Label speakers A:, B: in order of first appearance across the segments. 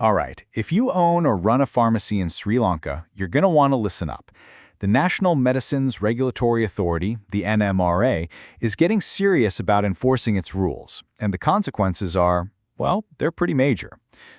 A: All right, if you own or run a pharmacy in Sri Lanka, you're going to want to listen up. The National Medicines Regulatory Authority, the NMRA, is getting serious about enforcing its rules, and the consequences are, well, they're pretty major.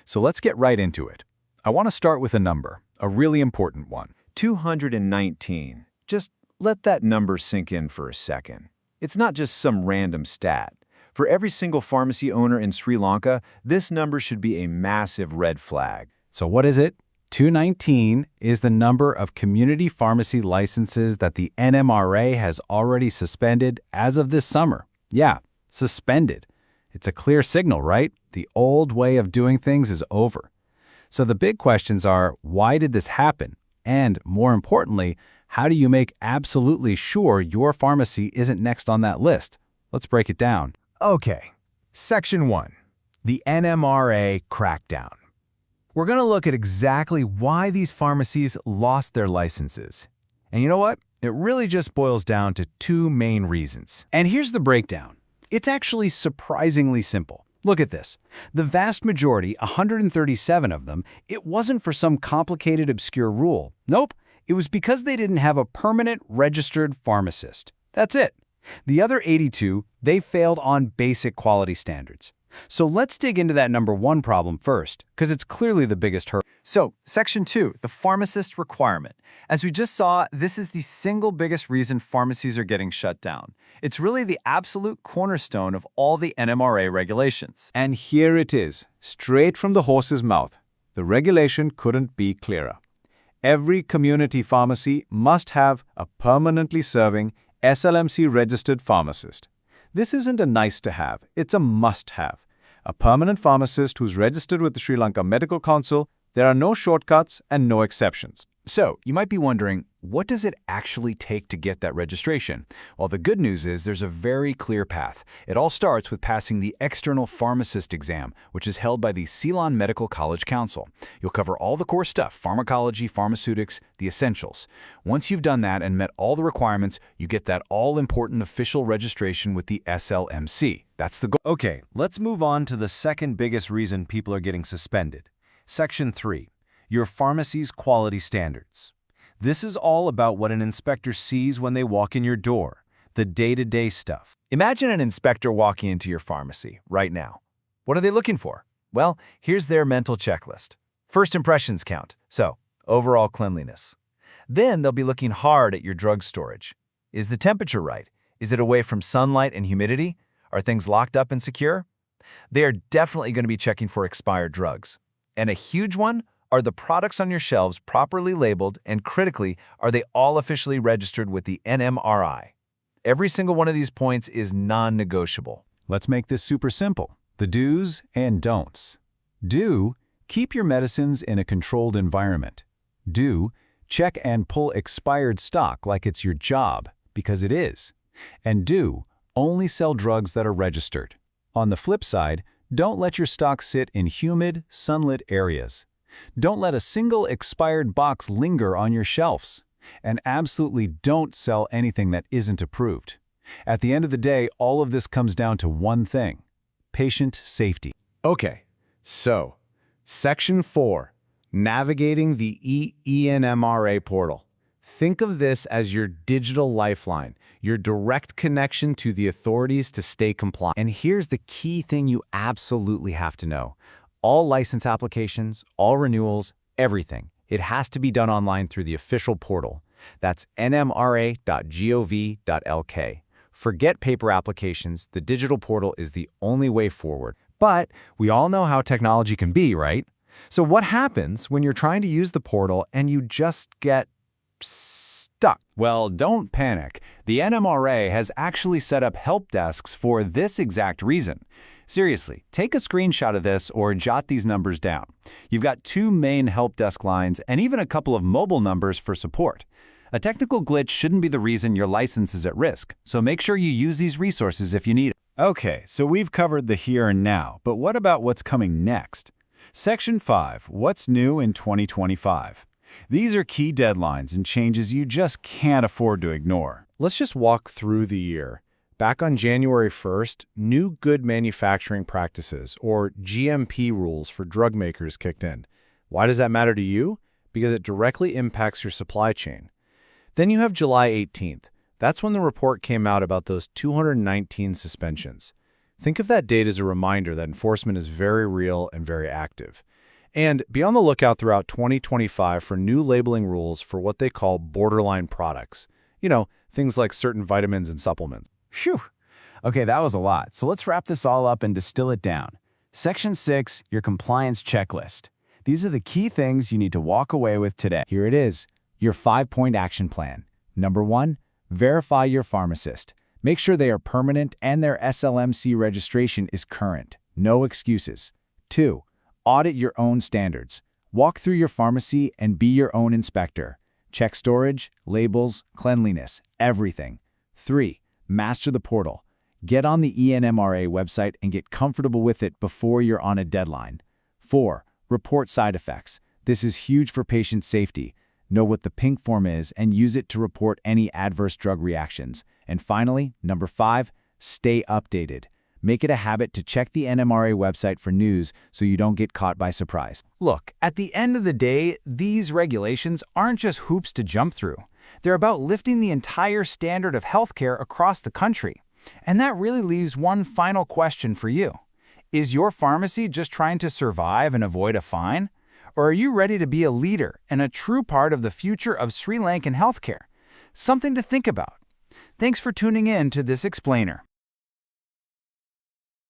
A: So let's get right into it. I want to start with a number, a really important one.
B: 219. Just let that number sink in for a second. It's not just some random stat. For every single pharmacy owner in Sri Lanka, this number should be a massive red flag.
A: So what is it? 219 is the number of community pharmacy licenses that the NMRA has already suspended as of this summer. Yeah, suspended. It's a clear signal, right? The old way of doing things is over. So the big questions are, why did this happen? And more importantly, how do you make absolutely sure your pharmacy isn't next on that list? Let's break it down.
B: Okay, Section 1, the NMRA crackdown. We're going to look at exactly why these pharmacies lost their licenses. And you know what? It really just boils down to two main reasons.
C: And here's the breakdown. It's actually surprisingly simple. Look at this. The vast majority, 137 of them, it wasn't for some complicated, obscure rule. Nope, it was because they didn't have a permanent registered pharmacist. That's it. The other 82, they failed on basic quality standards. So let's dig into that number one problem first, because it's clearly the biggest hurdle.
D: So, Section 2, the pharmacist requirement. As we just saw, this is the single biggest reason pharmacies are getting shut down. It's really the absolute cornerstone of all the NMRA regulations.
A: And here it is, straight from the horse's mouth. The regulation couldn't be clearer. Every community pharmacy must have a permanently serving SLMC-registered pharmacist. This isn't a nice-to-have, it's a must-have. A permanent pharmacist who's registered with the Sri Lanka Medical Council. There are no shortcuts and no exceptions.
B: So, you might be wondering, what does it actually take to get that registration? Well, the good news is there's a very clear path. It all starts with passing the external pharmacist exam, which is held by the Ceylon Medical College Council. You'll cover all the core stuff, pharmacology, pharmaceutics, the essentials. Once you've done that and met all the requirements, you get that all-important official registration with the SLMC. That's the goal.
C: Okay, let's move on to the second biggest reason people are getting suspended. Section 3. Your pharmacy's quality standards. This is all about what an inspector sees when they walk in your door, the day-to-day stuff.
B: Imagine an inspector walking into your pharmacy right now. What are they looking for? Well, here's their mental checklist. First impressions count, so overall cleanliness. Then they'll be looking hard at your drug storage. Is the temperature right? Is it away from sunlight and humidity? Are things locked up and secure? They are definitely going to be checking for expired drugs. And a huge one, are the products on your shelves properly labeled, and critically, are they all officially registered with the NMRA? Every single one of these points is non-negotiable.
A: Let's make this super simple. The do's and don'ts. Do, keep your medicines in a controlled environment. Do, check and pull expired stock like it's your job, because it is. And do, only sell drugs that are registered. On the flip side, don't let your stock sit in humid, sunlit areas. Don't let a single expired box linger on your shelves. And absolutely don't sell anything that isn't approved. At the end of the day, all of this comes down to one thing: patient safety.
B: Okay, so Section 4, navigating the ENMRA portal. Think of this as your digital lifeline, your direct connection to the authorities to stay compliant. And here's the key thing you absolutely have to know. All license applications, all renewals, everything. It has to be done online through the official portal. That's nmra.gov.lk. Forget paper applications. The digital portal is the only way forward. But we all know how technology can be, right? So what happens when you're trying to use the portal and you just get stuck?
A: Well, don't panic. The NMRA has actually set up help desks for this exact reason. Seriously, take a screenshot of this or jot these numbers down. You've got 2 main help desk lines and even a couple of mobile numbers for support. A technical glitch shouldn't be the reason your license is at risk, so make sure you use these resources if you need it.
C: Okay, so we've covered the here and now, but what about what's coming next? Section 5, what's new in 2025? These are key deadlines and changes you just can't afford to ignore.
B: Let's just walk through the year.
E: Back on January 1st, new good manufacturing practices, or GMP rules for drug makers kicked in. Why does that matter to you? Because it directly impacts your supply chain. Then you have July 18th. That's when the report came out about those 219 suspensions. Think of that date as a reminder that enforcement is very real and very active. And be on the lookout throughout 2025 for new labeling rules for what they call borderline products. You know, things like certain vitamins and supplements.
D: Phew. Okay, that was a lot. So let's wrap this all up and distill it down. Section 6, your compliance checklist. These are the key things you need to walk away with today.
A: Here it is, your 5-point action plan. Number 1, verify your pharmacist. Make sure they are permanent and their SLMC registration is current. No excuses. 2, audit your own standards. Walk through your pharmacy and be your own inspector. Check storage, labels, cleanliness, everything. 3, master the portal. Get on the NMRA website and get comfortable with it before you're on a deadline. 4, report side effects. This is huge for patient safety. Know what the pink form is and use it to report any adverse drug reactions. And finally, number 5, stay updated. Make it a habit to check the NMRA website for news so you don't get caught by surprise.
C: Look, at the end of the day, these regulations aren't just hoops to jump through. They're about lifting the entire standard of healthcare across the country. And that really leaves one final question for you. Is your pharmacy just trying to survive and avoid a fine? Or are you ready to be a leader and a true part of the future of Sri Lankan healthcare? Something to think about. Thanks for tuning in to this explainer.